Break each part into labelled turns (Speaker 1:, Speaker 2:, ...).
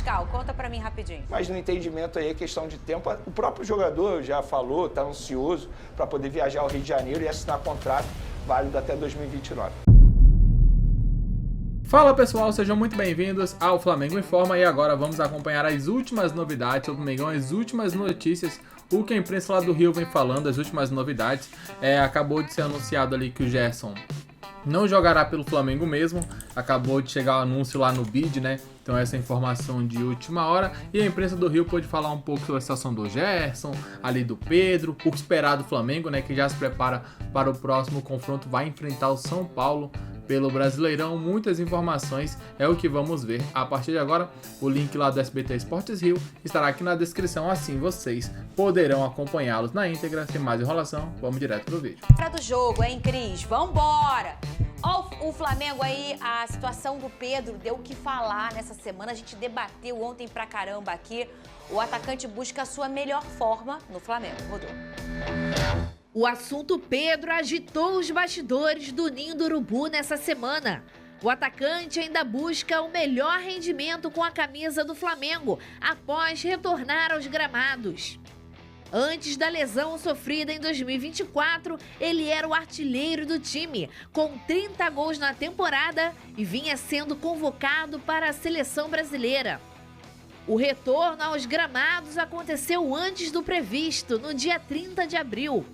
Speaker 1: Pascal, conta pra mim rapidinho.
Speaker 2: Mas no entendimento aí é questão de tempo. O próprio jogador já falou, está ansioso para poder viajar ao Rio de Janeiro e assinar contrato válido até 2029.
Speaker 3: Fala pessoal, sejam muito bem-vindos ao Flamengo Informa e agora vamos acompanhar as últimas novidades sobre o Mengão, as últimas notícias, o que a imprensa lá do Rio vem falando, as últimas novidades. Acabou de ser anunciado ali que o Gerson não jogará pelo Flamengo mesmo, acabou de chegar o anúncio lá no BID, né? Então essa informação de última hora. E a imprensa do Rio pôde falar um pouco sobre a situação do Gerson, ali do Pedro, o que esperar do Flamengo, né? Que já se prepara para o próximo confronto, vai enfrentar o São Paulo pelo Brasileirão. Muitas informações é o que vamos ver a partir de agora. O link lá do SBT Esportes Rio estará aqui na descrição, assim vocês poderão acompanhá-los na íntegra. Sem mais enrolação, vamos direto pro vídeo.
Speaker 1: Para do jogo, hein, Cris? Vambora! Ó, o Flamengo aí, a situação do Pedro deu o que falar nessa semana. A gente debateu ontem pra caramba aqui. O atacante busca a sua melhor forma no Flamengo. Rodou.
Speaker 4: O assunto Pedro agitou os bastidores do Ninho do Urubu nessa semana. O atacante ainda busca o melhor rendimento com a camisa do Flamengo após retornar aos gramados. Antes da lesão sofrida em 2024, ele era o artilheiro do time, com 30 gols na temporada e vinha sendo convocado para a seleção brasileira. O retorno aos gramados aconteceu antes do previsto, no dia 30 de abril.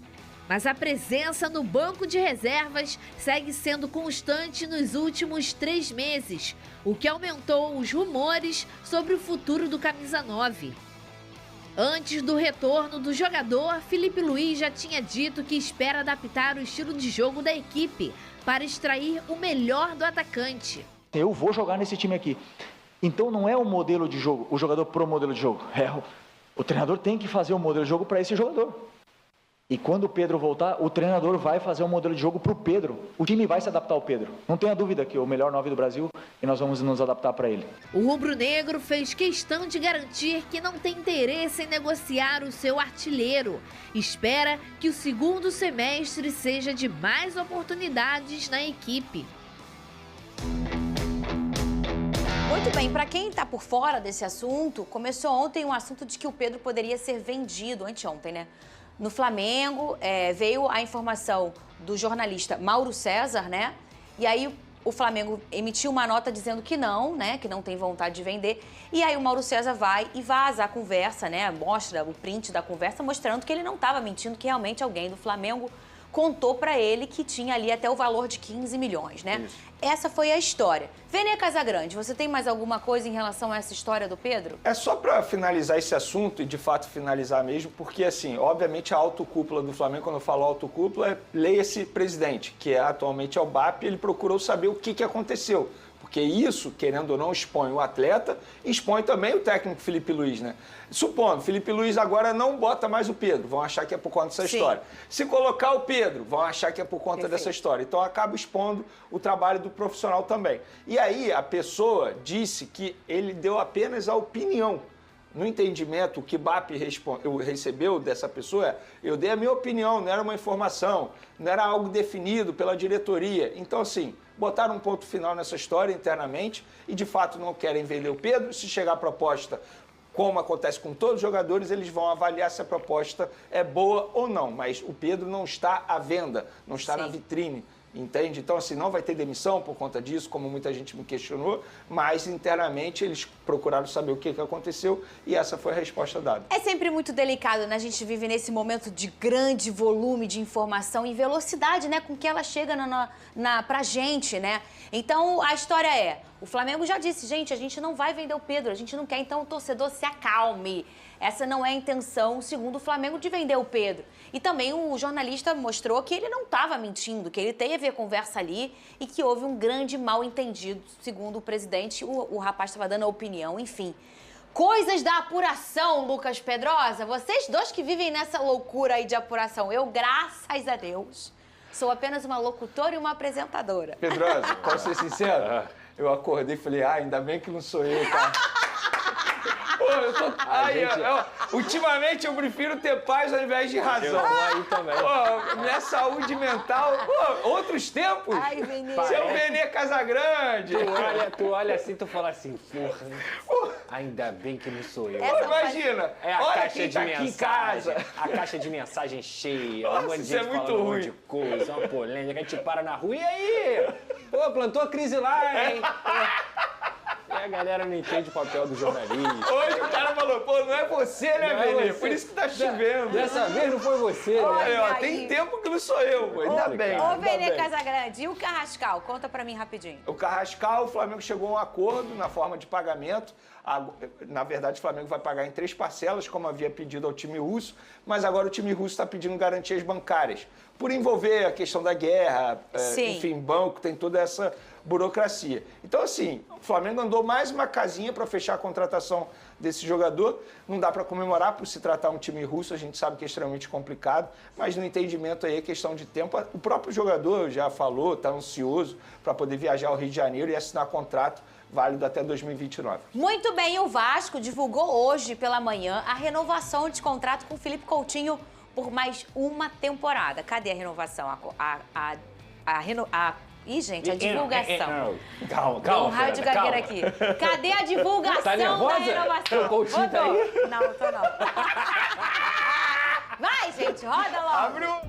Speaker 4: Mas a presença no banco de reservas segue sendo constante nos últimos 3 meses, o que aumentou os rumores sobre o futuro do camisa 9. Antes do retorno do jogador, Felipe Luiz já tinha dito que espera adaptar o estilo de jogo da equipe para extrair o melhor do atacante.
Speaker 5: Eu vou jogar nesse time aqui. Então não é o modelo de jogo, o jogador pro modelo de jogo. O treinador tem que fazer o modelo de jogo para esse jogador. E quando o Pedro voltar, o treinador vai fazer um modelo de jogo para o Pedro. O time vai se adaptar ao Pedro. Não tenha dúvida que é o melhor 9 do Brasil e nós vamos nos adaptar para ele.
Speaker 4: O rubro-negro fez questão de garantir que não tem interesse em negociar o seu artilheiro. Espera que o segundo semestre seja de mais oportunidades na equipe.
Speaker 1: Muito bem, para quem tá por fora desse assunto, começou ontem um assunto de que o Pedro poderia ser vendido, anteontem, né? No Flamengo, veio a informação do jornalista Mauro César, né? E aí o Flamengo emitiu uma nota dizendo que não, né? Que não tem vontade de vender. E aí o Mauro César vai e vaza a conversa, né? Mostra o print da conversa, mostrando que ele não estava mentindo, que realmente alguém do Flamengo contou para ele que tinha ali até o valor de 15 milhões, né? Isso. Essa foi a história. Vênia Casagrande, você tem mais alguma coisa em relação a essa história do Pedro?
Speaker 2: É só para finalizar esse assunto, e de fato finalizar mesmo, porque assim, obviamente a autocúpula do Flamengo, quando eu falo autocúpula, leia-se presidente, que atualmente é o BAP, ele procurou saber o que aconteceu. Porque isso, querendo ou não, expõe o atleta e expõe também o técnico Felipe Luiz, né? Supondo, Felipe Luiz agora não bota mais o Pedro, vão achar que é por conta dessa história. Se colocar o Pedro, vão achar que é por conta dessa história. Então acaba expondo o trabalho do profissional também. E aí a pessoa disse que ele deu apenas a opinião. No entendimento, o que BAP recebeu dessa pessoa eu dei a minha opinião, não era uma informação, não era algo definido pela diretoria. Então, assim, botaram um ponto final nessa história internamente e, de fato, não querem vender o Pedro. Se chegar a proposta, como acontece com todos os jogadores, eles vão avaliar se a proposta é boa ou não. Mas o Pedro não está à venda, não está na vitrine. Entende? Então, assim, não vai ter demissão por conta disso, como muita gente me questionou, mas internamente eles procuraram saber o que aconteceu e essa foi a resposta dada.
Speaker 1: É sempre muito delicado, né? A gente vive nesse momento de grande volume de informação e velocidade, né? Com que ela chega pra gente, né? Então, a história é, o Flamengo já disse, gente, a gente não vai vender o Pedro, a gente não quer, então o torcedor se acalme. Essa não é a intenção, segundo o Flamengo, de vender o Pedro. E também o jornalista mostrou que ele não estava mentindo, que ele teve a conversa ali e que houve um grande mal-entendido, segundo o presidente. O rapaz estava dando a opinião, enfim. Coisas da apuração, Lucas Pedrosa. Vocês dois que vivem nessa loucura aí de apuração. Eu, graças a Deus, sou apenas uma locutora e uma apresentadora.
Speaker 2: Pedrosa, posso ser sincero? Eu acordei e falei, ainda bem que não sou eu, tá? Ultimamente eu prefiro ter paz ao invés de razão.
Speaker 6: Eu tô aí também.
Speaker 2: Minha saúde mental, outros tempos.
Speaker 1: Ai, Vênia.
Speaker 2: Seu Vênia Casagrande.
Speaker 6: Tu olha assim, tu fala assim, porra. Ainda bem que não sou eu.
Speaker 1: Essa
Speaker 2: Imagina,
Speaker 6: É a
Speaker 2: olha
Speaker 6: caixa
Speaker 2: quem
Speaker 6: de
Speaker 2: tá aqui em
Speaker 6: mensagem.
Speaker 2: casa.
Speaker 6: A caixa de mensagem cheia.
Speaker 2: Nossa,
Speaker 6: Um monte de
Speaker 2: isso é
Speaker 6: gente
Speaker 2: muito
Speaker 6: falando um monte
Speaker 2: ruim.
Speaker 6: de coisa, uma polêmica. A gente para na rua. E aí? Pô, plantou a crise lá, hein? E a galera não entende o papel do jornalista.
Speaker 2: Hoje o cara falou, pô, não é você, né,
Speaker 6: Não é
Speaker 2: Benê?
Speaker 6: você.
Speaker 2: Por isso que tá chovendo.
Speaker 6: Dessa vez não foi você, né?
Speaker 2: Olha, ó,
Speaker 1: Olha
Speaker 2: tem
Speaker 1: aí.
Speaker 2: tempo que não sou eu, pô. Ainda bem.
Speaker 1: Ô,
Speaker 2: ainda
Speaker 1: Benê
Speaker 2: bem.
Speaker 1: Casagrande, e o Carrascal? Conta pra mim rapidinho.
Speaker 2: O Carrascal, o Flamengo chegou a um acordo na forma de pagamento. Na verdade, o Flamengo vai pagar em 3 parcelas, como havia pedido ao time russo, mas agora o time russo está pedindo garantias bancárias, por envolver a questão da guerra,
Speaker 1: Sim.
Speaker 2: enfim, banco, tem toda essa burocracia. Então, assim, o Flamengo andou mais uma casinha para fechar a contratação desse jogador. Não dá para comemorar por se tratar um time russo, a gente sabe que é extremamente complicado, mas no entendimento aí é questão de tempo. O próprio jogador já falou, está ansioso para poder viajar ao Rio de Janeiro e assinar contrato válido até 2029.
Speaker 1: Muito bem, o Vasco divulgou hoje pela manhã a renovação de contrato com o Felipe Coutinho por mais uma temporada. Cadê a renovação? Ih, gente, a divulgação.
Speaker 6: Calma,
Speaker 1: Deu um
Speaker 6: calma.
Speaker 1: raio de
Speaker 6: Fernanda,
Speaker 1: gagueira
Speaker 6: calma.
Speaker 1: aqui. Cadê a divulgação
Speaker 6: Tá nervosa?
Speaker 1: da renovação?
Speaker 6: O Coutinho tá
Speaker 1: Rodou.
Speaker 6: aí?
Speaker 1: Não, tô não. Vai, gente, roda logo.
Speaker 2: Abre o...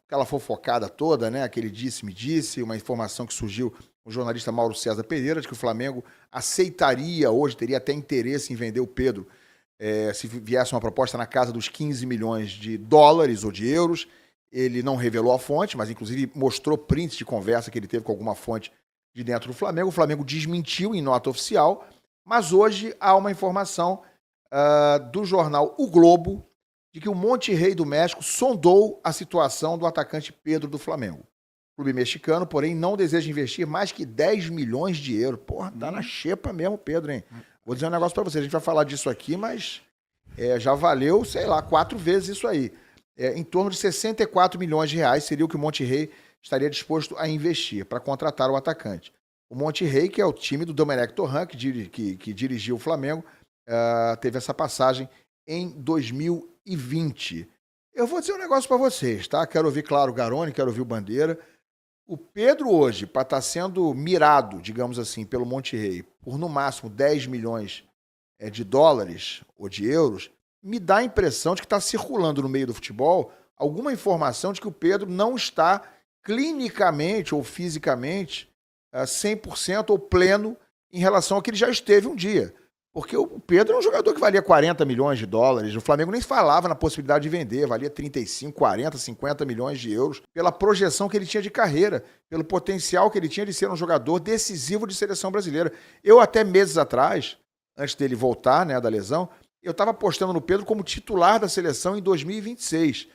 Speaker 7: Aquela fofocada toda, né? Aquele disse-me disse, uma informação que surgiu o jornalista Mauro César Pereira, de que o Flamengo aceitaria hoje, teria até interesse em vender o Pedro, se viesse uma proposta na casa dos 15 milhões de dólares ou de euros. Ele não revelou a fonte, mas inclusive mostrou prints de conversa que ele teve com alguma fonte de dentro do Flamengo. O Flamengo desmentiu em nota oficial, mas hoje há uma informação do jornal O Globo de que o Monterrey do México sondou a situação do atacante Pedro do Flamengo. O clube mexicano, porém, não deseja investir mais que 10 milhões de euros. Porra, tá na xepa mesmo, Pedro, hein? Vou dizer um negócio pra você, a gente vai falar disso aqui, mas já valeu, sei lá, 4 vezes isso aí. Em torno de 64 milhões de reais seria o que o Monterrey estaria disposto a investir para contratar o atacante. O Monterrey, que é o time do Domenech Torrent, que dirigiu o Flamengo, teve essa passagem em 2020. Eu vou dizer um negócio para vocês, tá? Quero ouvir, claro, o Garoni, quero ouvir o Bandeira. O Pedro hoje, para estar sendo mirado, digamos assim, pelo Monterrey, por no máximo 10 milhões de dólares ou de euros, me dá a impressão de que está circulando no meio do futebol alguma informação de que o Pedro não está clinicamente ou fisicamente 100% ou pleno em relação ao que ele já esteve um dia. Porque o Pedro é um jogador que valia 40 milhões de dólares. O Flamengo nem falava na possibilidade de vender. Valia 35, 40, 50 milhões de euros pela projeção que ele tinha de carreira, pelo potencial que ele tinha de ser um jogador decisivo de seleção brasileira. Eu até meses atrás, antes dele voltar, né, da lesão, eu estava apostando no Pedro como titular da seleção em 2026.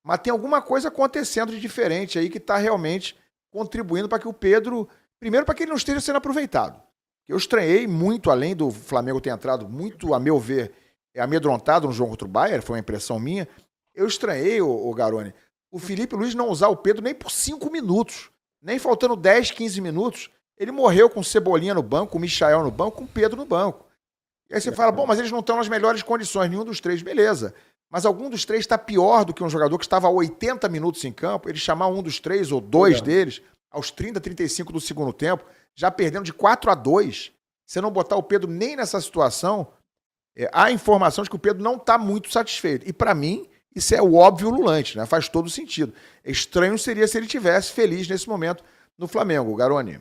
Speaker 7: Mas tem alguma coisa acontecendo de diferente aí que está realmente contribuindo para que o Pedro... Primeiro, para que ele não esteja sendo aproveitado. Eu estranhei muito, além do Flamengo ter entrado muito, a meu ver, amedrontado no jogo contra o Bayern, foi uma impressão minha. Eu estranhei, o Garoni, o Felipe Luiz não usar o Pedro nem por 5 minutos. Nem faltando 10, 15 minutos. Ele morreu com o Cebolinha no banco, com o Michael no banco, com o Pedro no banco. E aí você fala, bom, mas eles não estão nas melhores condições, nenhum dos três, beleza. Mas algum dos três está pior do que um jogador que estava a 80 minutos em campo, ele chamar um dos três ou dois deles, aos 30, 35 do segundo tempo, já perdendo de 4-2, você não botar o Pedro nem nessa situação, há informação de que o Pedro não está muito satisfeito. E para mim, isso é o óbvio ululante, né? Faz todo sentido. Estranho seria se ele tivesse feliz nesse momento no Flamengo, Garoni.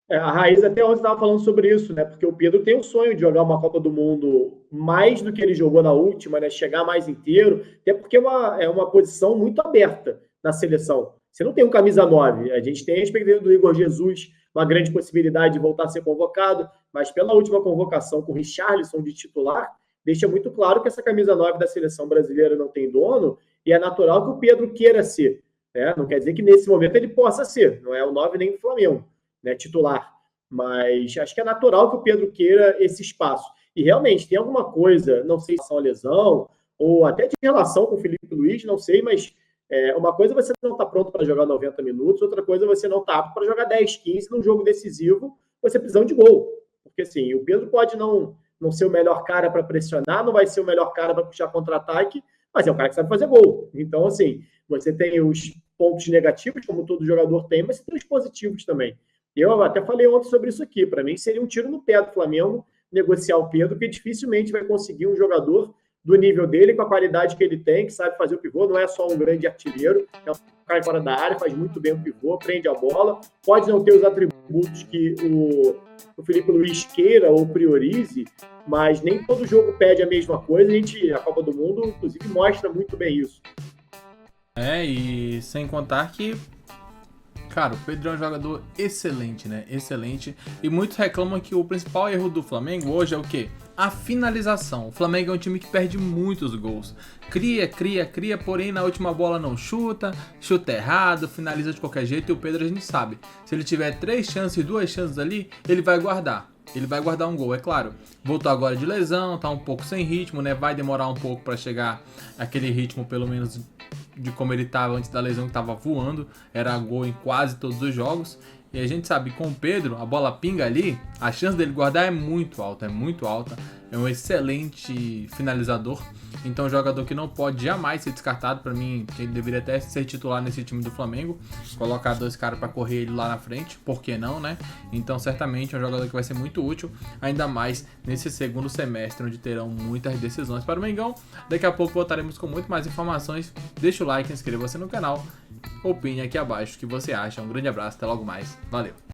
Speaker 8: A Raiz até ontem estava falando sobre isso, né? Porque o Pedro tem o sonho de jogar uma Copa do Mundo mais do que ele jogou na última, né? Chegar mais inteiro, até porque é uma posição muito aberta na seleção. Você não tem um camisa 9. A gente tem a expectativa do Igor Jesus, uma grande possibilidade de voltar a ser convocado, mas pela última convocação com o Richarlison de titular, deixa muito claro que essa camisa 9 da seleção brasileira não tem dono e é natural que o Pedro queira ser. Né? Não quer dizer que nesse momento ele possa ser, não é o 9 nem do Flamengo, né, titular. Mas acho que é natural que o Pedro queira esse espaço. E realmente tem alguma coisa, não sei se é uma lesão ou até de relação com o Felipe Luiz, não sei, mas uma coisa é você não estar pronto para jogar 90 minutos, outra coisa é você não estar apto para jogar 10, 15 num jogo decisivo, você precisando de gol. Porque assim, o Pedro pode não ser o melhor cara para pressionar, não vai ser o melhor cara para puxar contra-ataque, mas é um cara que sabe fazer gol. Então, assim, você tem os pontos negativos, como todo jogador tem, mas você tem os positivos também. Eu até falei ontem sobre isso aqui. Para mim, seria um tiro no pé do Flamengo negociar o Pedro, que dificilmente vai conseguir um jogador do nível dele, com a qualidade que ele tem, que sabe fazer o pivô, não é só um grande artilheiro, é um cara fora da área, faz muito bem o pivô, prende a bola, pode não ter os atributos que o Felipe Luiz queira ou priorize, mas nem todo jogo pede a mesma coisa, a Copa do Mundo, inclusive, mostra muito bem isso.
Speaker 3: E sem contar que, cara, o Pedro é um jogador excelente, né? Excelente. E muitos reclamam que o principal erro do Flamengo hoje é o quê? A finalização. O Flamengo é um time que perde muitos gols. Cria, porém na última bola não chuta errado, finaliza de qualquer jeito. E o Pedro, a gente sabe, se ele tiver 3 chances, 2 chances ali, ele vai guardar. Ele vai guardar um gol, é claro. Voltou agora de lesão, tá um pouco sem ritmo, né? Vai demorar um pouco para chegar aquele ritmo, pelo menos de como ele estava antes da lesão, que estava voando. Era gol em quase todos os jogos. E a gente sabe, com o Pedro, a bola pinga ali, a chance dele guardar é muito alta, é um excelente finalizador, então um jogador que não pode jamais ser descartado. Para mim, que ele deveria até ser titular nesse time do Flamengo, colocar 2 caras para correr ele lá na frente, por que não, né? Então certamente é um jogador que vai ser muito útil, ainda mais nesse segundo semestre, onde terão muitas decisões para o Mengão. Daqui a pouco voltaremos com muito mais informações. Deixa o like, inscreva-se no canal, opine aqui abaixo o que você acha. Um grande abraço, até logo mais, valeu!